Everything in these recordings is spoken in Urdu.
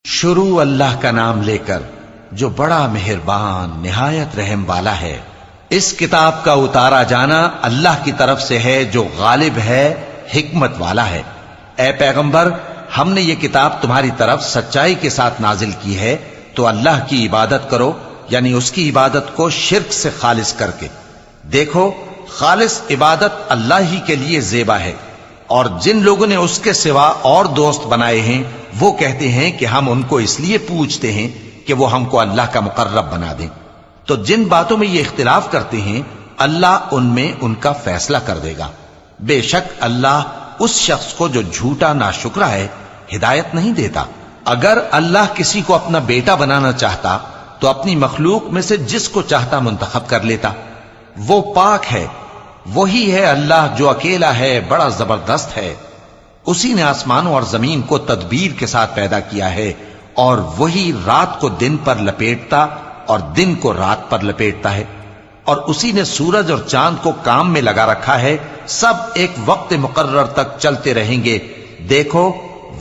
شروع اللہ کا نام لے کر جو بڑا مہربان نہایت رحم والا ہے۔ اس کتاب کا اتارا جانا اللہ کی طرف سے ہے جو غالب ہے، حکمت والا ہے۔ اے پیغمبر، ہم نے یہ کتاب تمہاری طرف سچائی کے ساتھ نازل کی ہے، تو اللہ کی عبادت کرو، یعنی اس کی عبادت کو شرک سے خالص کر کے۔ دیکھو، خالص عبادت اللہ ہی کے لیے زیبا ہے، اور جن لوگوں نے اس کے سوا اور دوست بنائے ہیں وہ کہتے ہیں کہ ہم ان کو اس لیے پوجتے ہیں کہ وہ ہم کو اللہ کا مقرب بنا دیں۔ تو جن باتوں میں یہ اختلاف کرتے ہیں اللہ ان میں ان کا فیصلہ کر دے گا۔ بے شک اللہ اس شخص کو جو جھوٹا ناشکرا ہے ہدایت نہیں دیتا۔ اگر اللہ کسی کو اپنا بیٹا بنانا چاہتا تو اپنی مخلوق میں سے جس کو چاہتا منتخب کر لیتا۔ وہ پاک ہے، وہی ہے اللہ جو اکیلا ہے، بڑا زبردست ہے۔ اسی نے آسمانوں اور زمین کو تدبیر کے ساتھ پیدا کیا ہے، اور وہی رات کو دن پر لپیٹتا اور دن کو رات پر لپیٹتا ہے، اور اسی نے سورج اور چاند کو کام میں لگا رکھا ہے، سب ایک وقت مقرر تک چلتے رہیں گے۔ دیکھو،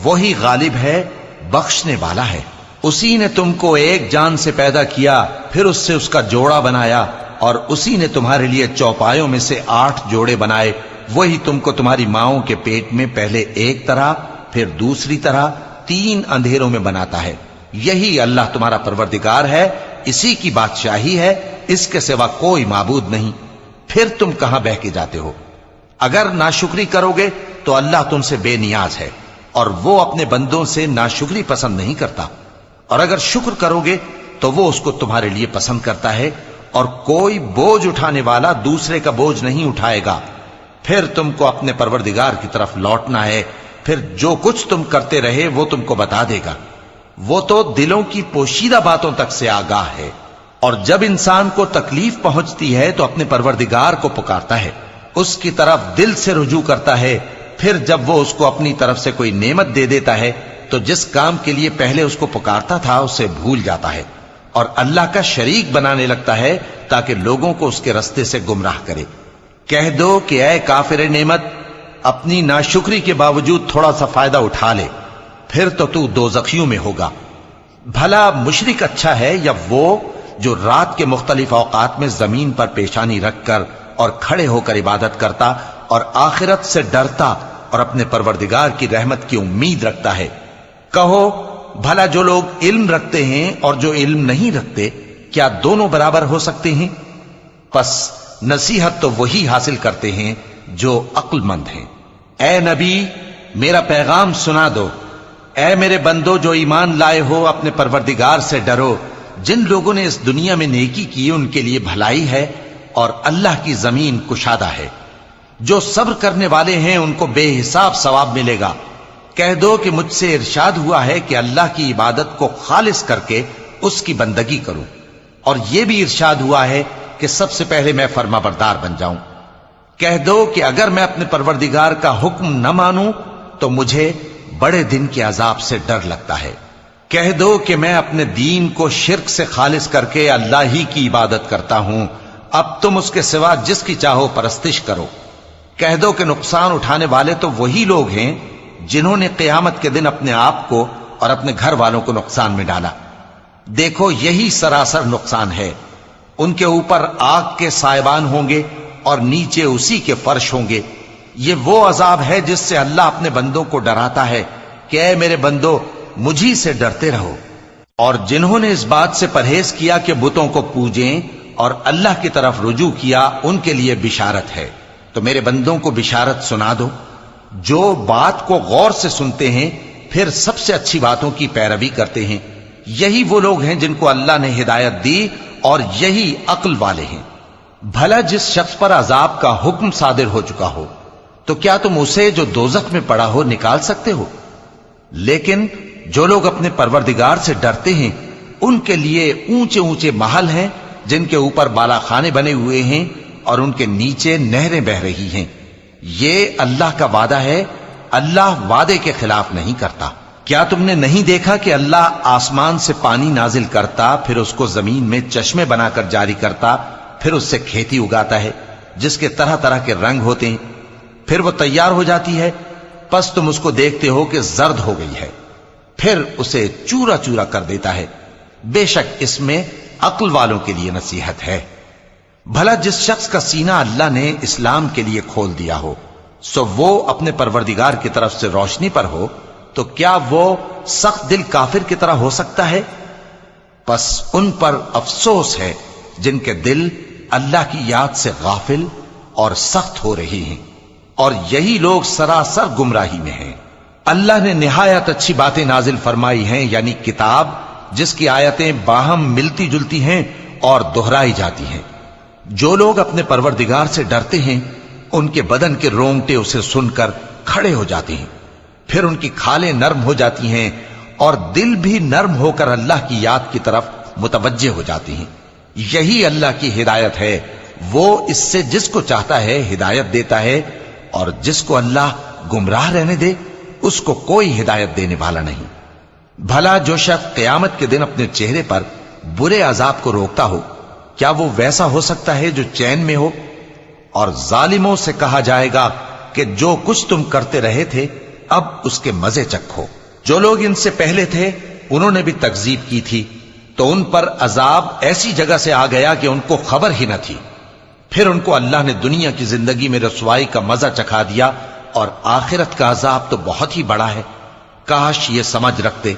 وہی غالب ہے، بخشنے والا ہے۔ اسی نے تم کو ایک جان سے پیدا کیا، پھر اس سے اس کا جوڑا بنایا، اور اسی نے تمہارے لیے چوپایوں میں سے 8 جوڑے بنائے۔ وہی تم کو تمہاری ماؤں کے پیٹ میں پہلے ایک طرح، پھر دوسری طرح 3 اندھیروں میں بناتا ہے۔ یہی اللہ تمہارا پروردگار ہے، اسی کی بادشاہی ہے، اس کے سوا کوئی معبود نہیں۔ پھر تم کہاں بہہ کے جاتے ہو؟ اگر ناشکری کرو گے تو اللہ تم سے بے نیاز ہے، اور وہ اپنے بندوں سے ناشکری پسند نہیں کرتا، اور اگر شکر کرو گے تو وہ اس کو تمہارے لیے پسند کرتا ہے، اور کوئی بوجھ اٹھانے والا دوسرے کا بوجھ نہیں اٹھائے گا۔ پھر تم کو اپنے پروردگار کی طرف لوٹنا ہے، پھر جو کچھ تم کرتے رہے وہ تم کو بتا دے گا۔ وہ تو دلوں کی پوشیدہ باتوں تک سے آگاہ ہے، اور جب انسان کو تکلیف پہنچتی ہے تو اپنے پروردگار کو پکارتا ہے، اس کی طرف دل سے رجوع کرتا ہے۔ پھر جب وہ اس کو اپنی طرف سے کوئی نعمت دے دیتا ہے تو جس کام کے لیے پہلے اس کو پکارتا تھا اسے بھول جاتا ہے، اور اللہ کا شریک بنانے لگتا ہے تاکہ لوگوں کو اس کے رستے سے گمراہ کرے۔ کہہ دو کہ اے کافر نعمت، اپنی ناشکری کے باوجود تھوڑا سا فائدہ اٹھا لے، پھر تو دوزخیوں میں ہوگا۔ بھلا مشرک اچھا ہے یا وہ جو رات کے مختلف اوقات میں زمین پر پیشانی رکھ کر اور کھڑے ہو کر عبادت کرتا اور آخرت سے ڈرتا اور اپنے پروردگار کی رحمت کی امید رکھتا ہے۔ کہو، بھلا جو لوگ علم رکھتے ہیں اور جو علم نہیں رکھتے، کیا دونوں برابر ہو سکتے ہیں؟ پس نصیحت تو وہی حاصل کرتے ہیں جو عقل مند ہیں۔ اے نبی، میرا پیغام سنا دو۔ اے میرے بندو جو ایمان لائے ہو، اپنے پروردگار سے ڈرو۔ جن لوگوں نے اس دنیا میں نیکی کی ان کے لیے بھلائی ہے، اور اللہ کی زمین کشادہ ہے۔ جو صبر کرنے والے ہیں ان کو بے حساب ثواب ملے گا۔ کہہ دو کہ مجھ سے ارشاد ہوا ہے کہ اللہ کی عبادت کو خالص کر کے اس کی بندگی کروں، اور یہ بھی ارشاد ہوا ہے کہ سب سے پہلے میں فرما بردار بن جاؤں۔ کہہ دو کہ اگر میں اپنے پروردگار کا حکم نہ مانوں تو مجھے بڑے دن کے عذاب سے ڈر لگتا ہے۔ کہہ دو کہ میں اپنے دین کو شرک سے خالص کر کے اللہ ہی کی عبادت کرتا ہوں، اب تم اس کے سوا جس کی چاہو پرستش کرو۔ کہہ دو کہ نقصان اٹھانے والے تو وہی لوگ ہیں جنہوں نے قیامت کے دن اپنے آپ کو اور اپنے گھر والوں کو نقصان میں ڈالا۔ دیکھو، یہی سراسر نقصان ہے۔ ان کے اوپر آگ کے سائبان ہوں گے اور نیچے اسی کے فرش ہوں گے۔ یہ وہ عذاب ہے جس سے اللہ اپنے بندوں کو ڈراتا ہے کہ اے میرے بندو، مجھی سے ڈرتے رہو۔ اور جنہوں نے اس بات سے پرہیز کیا کہ بتوں کو پوجیں اور اللہ کی طرف رجوع کیا، ان کے لیے بشارت ہے۔ تو میرے بندوں کو بشارت سنا دو، جو بات کو غور سے سنتے ہیں پھر سب سے اچھی باتوں کی پیروی کرتے ہیں۔ یہی وہ لوگ ہیں جن کو اللہ نے ہدایت دی، اور یہی عقل والے ہیں۔ بھلا جس شخص پر عذاب کا حکم صادر ہو چکا ہو، تو کیا تم اسے جو دوزخ میں پڑا ہو نکال سکتے ہو؟ لیکن جو لوگ اپنے پروردگار سے ڈرتے ہیں ان کے لیے اونچے اونچے محل ہیں جن کے اوپر بالا خانے بنے ہوئے ہیں اور ان کے نیچے نہریں بہ رہی ہیں۔ یہ اللہ کا وعدہ ہے، اللہ وعدے کے خلاف نہیں کرتا۔ کیا تم نے نہیں دیکھا کہ اللہ آسمان سے پانی نازل کرتا، پھر اس کو زمین میں چشمے بنا کر جاری کرتا، پھر اس سے کھیتی اگاتا ہے جس کے طرح طرح کے رنگ ہوتے ہیں، پھر وہ تیار ہو جاتی ہے، پس تم اس کو دیکھتے ہو کہ زرد ہو گئی ہے، پھر اسے چورا چورا کر دیتا ہے۔ بے شک اس میں عقل والوں کے لیے نصیحت ہے۔ بھلا جس شخص کا سینہ اللہ نے اسلام کے لیے کھول دیا ہو، سو وہ اپنے پروردگار کی طرف سے روشنی پر ہو، تو کیا وہ سخت دل کافر کی طرح ہو سکتا ہے؟ پس ان پر افسوس ہے جن کے دل اللہ کی یاد سے غافل اور سخت ہو رہی ہیں، اور یہی لوگ سراسر گمراہی میں ہیں۔ اللہ نے نہایت اچھی باتیں نازل فرمائی ہیں، یعنی کتاب جس کی آیتیں باہم ملتی جلتی ہیں اور دہرائی جاتی ہیں۔ جو لوگ اپنے پروردگار سے ڈرتے ہیں ان کے بدن کے رونگٹے اسے سن کر کھڑے ہو جاتے ہیں، پھر ان کی کھالیں نرم ہو جاتی ہیں اور دل بھی نرم ہو کر اللہ کی یاد کی طرف متوجہ ہو جاتی ہیں۔ یہی اللہ کی ہدایت ہے، وہ اس سے جس کو چاہتا ہے ہدایت دیتا ہے، اور جس کو اللہ گمراہ رہنے دے اس کو کوئی ہدایت دینے والا نہیں۔ بھلا جو شخص قیامت کے دن اپنے چہرے پر برے عذاب کو روکتا ہو، کیا وہ ویسا ہو سکتا ہے جو چین میں ہو؟ اور ظالموں سے کہا جائے گا کہ جو کچھ تم کرتے رہے تھے اب اس کے مزے چکھو۔ جو لوگ ان سے پہلے تھے انہوں نے بھی تکذیب کی تھی، تو ان پر عذاب ایسی جگہ سے آ گیا کہ ان کو خبر ہی نہ تھی۔ پھر ان کو اللہ نے دنیا کی زندگی میں رسوائی کا مزہ چکھا دیا، اور آخرت کا عذاب تو بہت ہی بڑا ہے۔ کاش یہ سمجھ رکھتے۔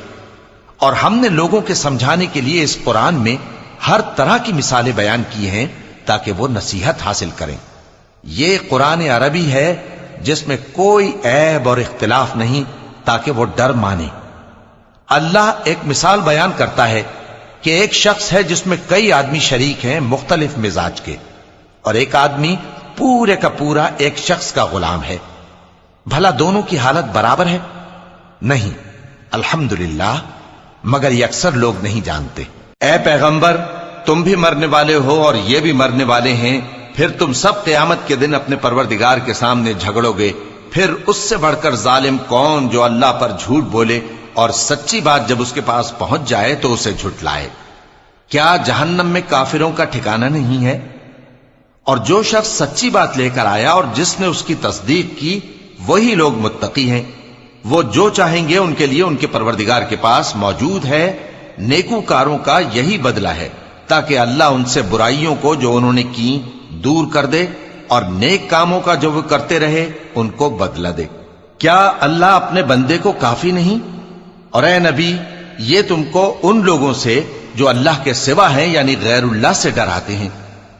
اور ہم نے لوگوں کے سمجھانے کے لیے اس قرآن میں ہر طرح کی مثالیں بیان کی ہیں تاکہ وہ نصیحت حاصل کریں۔ یہ قرآن عربی ہے جس میں کوئی عیب اور اختلاف نہیں، تاکہ وہ ڈر مانے۔ اللہ ایک مثال بیان کرتا ہے کہ ایک شخص ہے جس میں کئی آدمی شریک ہیں مختلف مزاج کے، اور ایک آدمی پورے کا پورا ایک شخص کا غلام ہے۔ بھلا دونوں کی حالت برابر ہے؟ نہیں، الحمدللہ، مگر یہ اکثر لوگ نہیں جانتے۔ اے پیغمبر، تم بھی مرنے والے ہو اور یہ بھی مرنے والے ہیں، پھر تم سب قیامت کے دن اپنے پروردگار کے سامنے جھگڑو گے۔ پھر اس سے بڑھ کر ظالم کون جو اللہ پر جھوٹ بولے اور سچی بات جب اس کے پاس پہنچ جائے تو اسے جھٹلائے۔ کیا جہنم میں کافروں کا ٹھکانہ نہیں ہے؟ اور جو شخص سچی بات لے کر آیا اور جس نے اس کی تصدیق کی، وہی لوگ متقی ہیں۔ وہ جو چاہیں گے ان کے لیے ان کے پروردگار کے پاس موجود ہے۔ نیکوکاروں کا یہی بدلہ ہے، تاکہ اللہ ان سے برائیوں کو جو انہوں نے کی دور کر دے، اور نیک کاموں کا جو وہ کرتے رہے ان کو بدلہ دے۔ کیا اللہ اپنے بندے کو کافی نہیں؟ اور اے نبی، یہ تم کو ان لوگوں سے جو اللہ کے سوا ہیں یعنی غیر اللہ سے ڈراتے ہیں،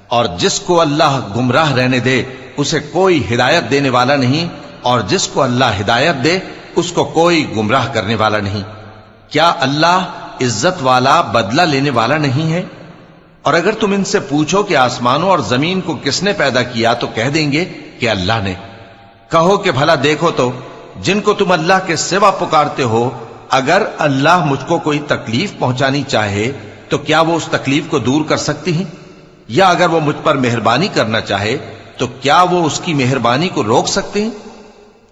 اور جس کو اللہ گمراہ رہنے دے اسے کوئی ہدایت دینے والا نہیں، اور جس کو اللہ ہدایت دے اس کو کوئی گمراہ کرنے والا نہیں۔ کیا اللہ عزت والا بدلہ لینے والا نہیں ہے؟ اور اگر تم ان سے پوچھو کہ آسمانوں اور زمین کو کس نے پیدا کیا تو کہہ دیں گے کہ اللہ نے۔ کہو کہ بھلا دیکھو تو جن کو تم اللہ کے سوا پکارتے ہو، اگر اللہ مجھ کو کوئی تکلیف پہنچانی چاہے تو کیا وہ اس تکلیف کو دور کر سکتی ہیں؟ یا اگر وہ مجھ پر مہربانی کرنا چاہے تو کیا وہ اس کی مہربانی کو روک سکتے ہیں؟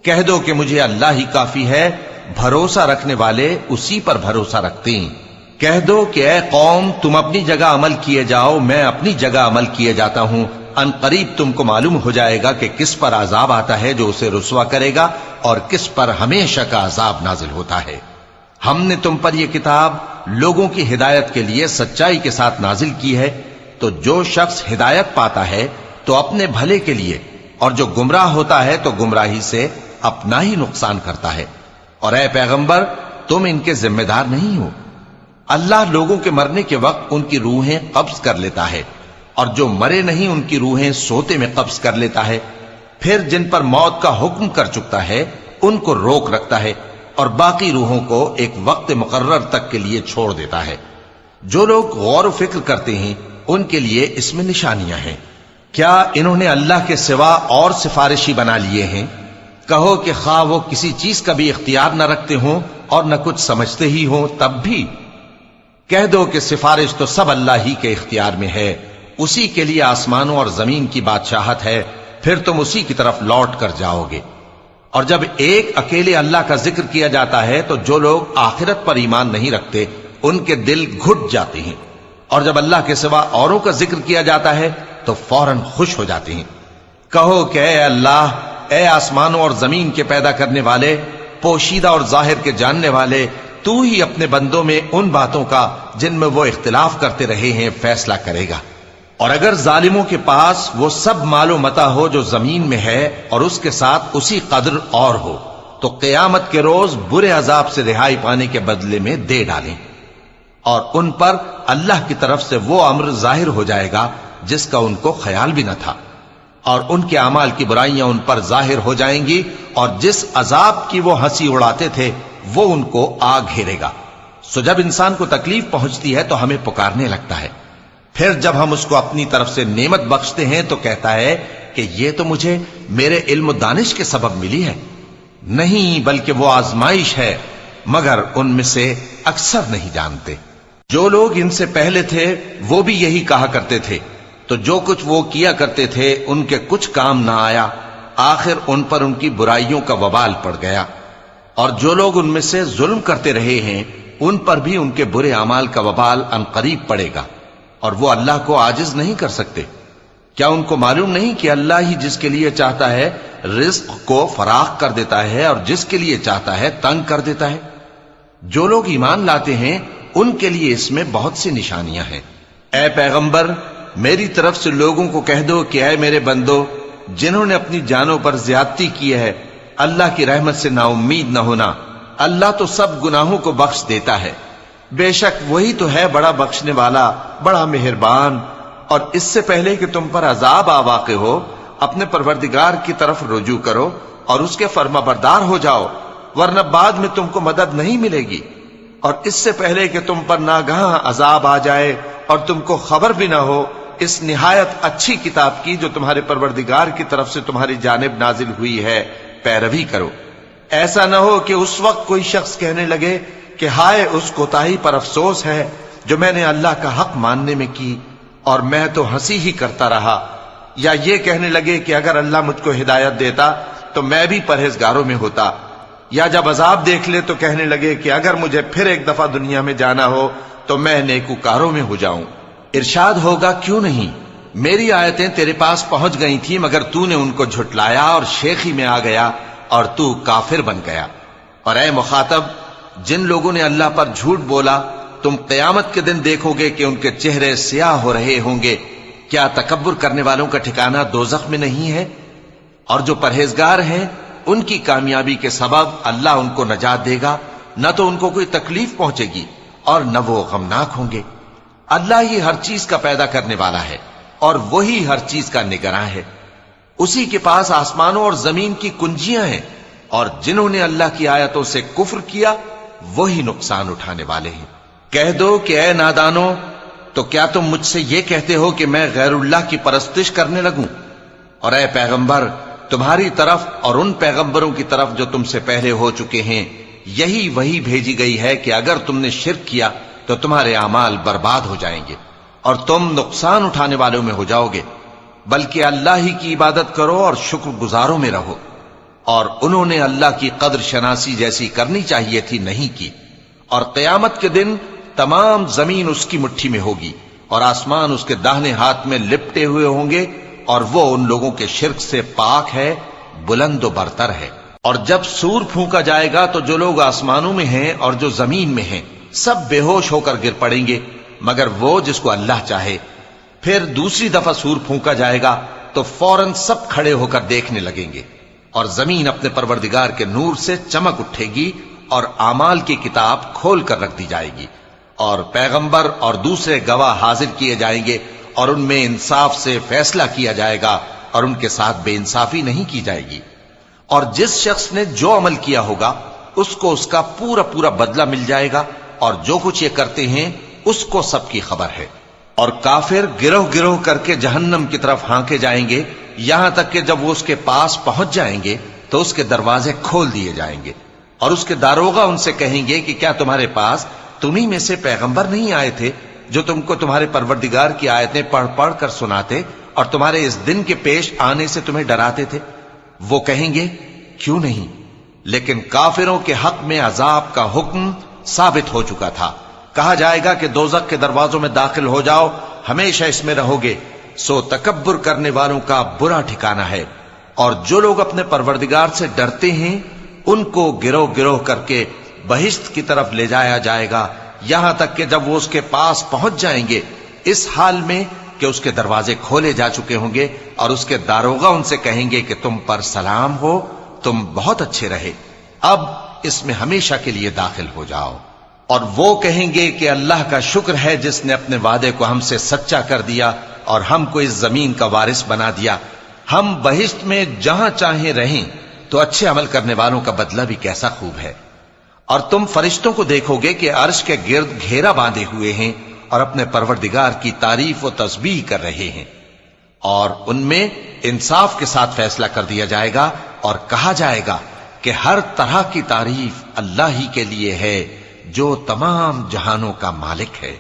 کہہ دو کہ مجھے اللہ ہی کافی ہے، بھروسہ رکھنے والے اسی پر بھروسہ رکھتے ہیں۔ کہہ دو کہ اے قوم، تم اپنی جگہ عمل کیے جاؤ، میں اپنی جگہ عمل کیے جاتا ہوں۔ ان قریب تم کو معلوم ہو جائے گا کہ کس پر عذاب آتا ہے جو اسے رسوا کرے گا، اور کس پر ہمیشہ کا عذاب نازل ہوتا ہے۔ ہم نے تم پر یہ کتاب لوگوں کی ہدایت کے لیے سچائی کے ساتھ نازل کی ہے، تو جو شخص ہدایت پاتا ہے تو اپنے بھلے کے لیے، اور جو گمراہ ہوتا ہے تو گمراہی سے اپنا ہی نقصان کرتا ہے۔ اور اے پیغمبر، تم ان کے ذمہ دار نہیں ہو۔ اللہ لوگوں کے مرنے کے وقت ان کی روحیں قبض کر لیتا ہے، اور جو مرے نہیں ان کی روحیں سوتے میں قبض کر لیتا ہے۔ پھر جن پر موت کا حکم کر چکتا ہے ان کو روک رکھتا ہے، اور باقی روحوں کو ایک وقت مقرر تک کے لیے چھوڑ دیتا ہے۔ جو لوگ غور و فکر کرتے ہیں ان کے لیے اس میں نشانیاں ہیں۔ کیا انہوں نے اللہ کے سوا اور سفارشی بنا لیے ہیں؟ کہو کہ خواہ وہ کسی چیز کا بھی اختیار نہ رکھتے ہوں اور نہ کچھ سمجھتے ہی ہوں تب بھی، کہہ دو کہ سفارش تو سب اللہ ہی کے اختیار میں ہے، اسی کے لیے آسمانوں اور زمین کی بادشاہت ہے، پھر تم اسی کی طرف لوٹ کر جاؤ گے۔ اور جب ایک اکیلے اللہ کا ذکر کیا جاتا ہے تو جو لوگ آخرت پر ایمان نہیں رکھتے ان کے دل گھٹ جاتے ہیں، اور جب اللہ کے سوا اوروں کا ذکر کیا جاتا ہے تو فوراً خوش ہو جاتے ہیں۔ کہو کہ اے اللہ، اے آسمانوں اور زمین کے پیدا کرنے والے، پوشیدہ اور ظاہر کے جاننے والے، تو ہی اپنے بندوں میں ان باتوں کا جن میں وہ اختلاف کرتے رہے ہیں فیصلہ کرے گا۔ اور اگر ظالموں کے پاس وہ سب مال و متاع ہو جو زمین میں ہے اور اس کے ساتھ اسی قدر اور ہو تو قیامت کے روز برے عذاب سے رہائی پانے کے بدلے میں دے ڈالیں، اور ان پر اللہ کی طرف سے وہ امر ظاہر ہو جائے گا جس کا ان کو خیال بھی نہ تھا، اور ان کے اعمال کی برائیاں ان پر ظاہر ہو جائیں گی، اور جس عذاب کی وہ ہنسی اڑاتے تھے وہ ان کو آ گھیرے گا۔ سو جب انسان کو تکلیف پہنچتی ہے تو ہمیں پکارنے لگتا ہے، پھر جب ہم اس کو اپنی طرف سے نعمت بخشتے ہیں تو کہتا ہے کہ یہ تو مجھے میرے علم و دانش کے سبب ملی ہے۔ نہیں، بلکہ وہ آزمائش ہے، مگر ان میں سے اکثر نہیں جانتے۔ جو لوگ ان سے پہلے تھے وہ بھی یہی کہا کرتے تھے، تو جو کچھ وہ کیا کرتے تھے ان کے کچھ کام نہ آیا، آخر ان پر ان کی برائیوں کا وبال پڑ گیا۔ اور جو لوگ ان میں سے ظلم کرتے رہے ہیں ان پر بھی ان کے برے اعمال کا وبال عنقریب پڑے گا، اور وہ اللہ کو عاجز نہیں کر سکتے۔ کیا ان کو معلوم نہیں کہ اللہ ہی جس کے لیے چاہتا ہے رزق کو فراخ کر دیتا ہے اور جس کے لیے چاہتا ہے تنگ کر دیتا ہے؟ جو لوگ ایمان لاتے ہیں ان کے لیے اس میں بہت سی نشانیاں ہیں۔ اے پیغمبر، میری طرف سے لوگوں کو کہہ دو کہ اے میرے بندو، جنہوں نے اپنی جانوں پر زیادتی کی ہے، اللہ کی رحمت سے نا امید نہ ہونا۔ اللہ تو سب گناہوں کو بخش دیتا ہے، بے شک وہی تو ہے بڑا بخشنے والا، بڑا مہربان۔ اور اس سے پہلے کہ تم پر عذاب آ واقع ہو، اپنے پروردگار کی طرف رجوع کرو اور اس کے فرما بردار ہو جاؤ، ورنہ بعد میں تم کو مدد نہیں ملے گی۔ اور اس سے پہلے کہ تم پر ناگہاں عذاب آ جائے اور تم کو خبر بھی نہ ہو، اس نہایت اچھی کتاب کی جو تمہارے پروردگار کی طرف سے تمہاری جانب نازل ہوئی ہے پیروی کرو۔ ایسا نہ ہو کہ اس وقت کوئی شخص کہنے لگے کہ ہائے اس کوتاہی پر افسوس ہے جو میں نے اللہ کا حق ماننے میں کی، اور میں تو ہنسی ہی کرتا رہا۔ یا یہ کہنے لگے کہ اگر اللہ مجھ کو ہدایت دیتا تو میں بھی پرہیزگاروں میں ہوتا۔ یا جب عذاب دیکھ لے تو کہنے لگے کہ اگر مجھے پھر ایک دفعہ دنیا میں جانا ہو تو میں نیکوکاروں میں ہو جاؤں۔ ارشاد ہوگا کیوں نہیں، میری آیتیں تیرے پاس پہنچ گئی تھی مگر تو نے ان کو جھٹلایا اور شیخی میں آ گیا اور تو کافر بن گیا۔ اور اے مخاطب، جن لوگوں نے اللہ پر جھوٹ بولا تم قیامت کے دن دیکھو گے کہ ان کے چہرے سیاہ ہو رہے ہوں گے۔ کیا تکبر کرنے والوں کا ٹھکانہ دوزخ میں نہیں ہے؟ اور جو پرہیزگار ہیں ان کی کامیابی کے سبب اللہ ان کو نجات دے گا، نہ تو ان کو کوئی تکلیف پہنچے گی اور نہ وہ غمناک ہوں گے۔ اللہ ہی ہر چیز کا پیدا کرنے والا ہے اور وہی ہر چیز کا نگراں ہے۔ اسی کے پاس آسمانوں اور زمین کی کنجیاں ہیں، اور جنہوں نے اللہ کی آیتوں سے کفر کیا وہی نقصان اٹھانے والے ہیں۔ کہہ دو کہ اے نادانو، تو کیا تم مجھ سے یہ کہتے ہو کہ میں غیر اللہ کی پرستش کرنے لگوں؟ اور اے پیغمبر، تمہاری طرف اور ان پیغمبروں کی طرف جو تم سے پہلے ہو چکے ہیں یہی وہی بھیجی گئی ہے کہ اگر تم نے شرک کیا تو تمہارے اعمال برباد ہو جائیں گے اور تم نقصان اٹھانے والوں میں ہو جاؤ گے، بلکہ اللہ ہی کی عبادت کرو اور شکر گزاروں میں رہو۔ اور انہوں نے اللہ کی قدر شناسی جیسی کرنی چاہیے تھی نہیں کی۔ اور قیامت کے دن تمام زمین اس کی مٹھی میں ہوگی اور آسمان اس کے داہنے ہاتھ میں لپٹے ہوئے ہوں گے، اور وہ ان لوگوں کے شرک سے پاک ہے، بلند و برتر ہے۔ اور جب سور پھونکا جائے گا تو جو لوگ آسمانوں میں ہیں اور جو زمین میں ہیں سب بے ہوش ہو کر گر پڑیں گے مگر وہ جس کو اللہ چاہے۔ پھر دوسری دفعہ سور پھونکا جائے گا تو فوراً سب کھڑے ہو کر دیکھنے لگیں گے، اور زمین اپنے پروردگار کے نور سے چمک اٹھے گی اور اعمال کی کتاب کھول کر رکھ دی جائے گی، اور پیغمبر اور دوسرے گواہ حاضر کیے جائیں گے، اور ان میں انصاف سے فیصلہ کیا جائے گا اور ان کے ساتھ بے انصافی نہیں کی جائے گی۔ اور جس شخص نے جو عمل کیا ہوگا اس کو اس کا پورا پورا بدلہ مل جائے گا، اور جو کچھ یہ کرتے ہیں اس کو سب کی خبر ہے۔ اور کافر گروہ گروہ کر کے جہنم کی طرف ہانکے جائیں گے، یہاں تک کہ جب وہ اس کے پاس پہنچ جائیں گے تو اس کے دروازے کھول دیے جائیں گے، اور اس کے داروغہ ان سے کہیں گے کہ کیا تمہارے پاس تمہیں میں سے پیغمبر نہیں آئے تھے جو تم کو تمہارے پروردگار کی آیتیں پڑھ پڑھ کر سناتے اور تمہارے اس دن کے پیش آنے سے تمہیں ڈراتے تھے؟ وہ کہیں گے کیوں نہیں، لیکن کافروں کے حق میں عذاب کا حکم ثابت ہو چکا تھا۔ کہا جائے گا کہ دوزخ کے دروازوں میں داخل ہو جاؤ، ہمیشہ اس میں رہو گے، سو تکبر کرنے والوں کا برا ٹھکانہ ہے۔ اور جو لوگ اپنے پروردگار سے ڈرتے ہیں ان کو گروہ گروہ کر کے بہشت کی طرف لے جایا جائے گا، یہاں تک کہ جب وہ اس کے پاس پہنچ جائیں گے، اس حال میں کہ اس کے دروازے کھولے جا چکے ہوں گے، اور اس کے داروغہ ان سے کہیں گے کہ تم پر سلام ہو، تم بہت اچھے رہے، اب اس میں ہمیشہ کے لیے داخل ہو جاؤ۔ اور وہ کہیں گے کہ اللہ کا شکر ہے جس نے اپنے وعدے کو ہم سے سچا کر دیا اور ہم کو اس زمین کا وارث بنا دیا، ہم بہشت میں جہاں چاہیں رہیں، تو اچھے عمل کرنے والوں کا بدلہ بھی کیسا خوب ہے۔ اور تم فرشتوں کو دیکھو گے کہ عرش کے گرد گھیرا باندھے ہوئے ہیں اور اپنے پروردگار کی تعریف و تسبیح کر رہے ہیں، اور ان میں انصاف کے ساتھ فیصلہ کر دیا جائے گا، اور کہا جائے گا کہ ہر طرح کی تعریف اللہ ہی کے لیے ہے جو تمام جہانوں کا مالک ہے۔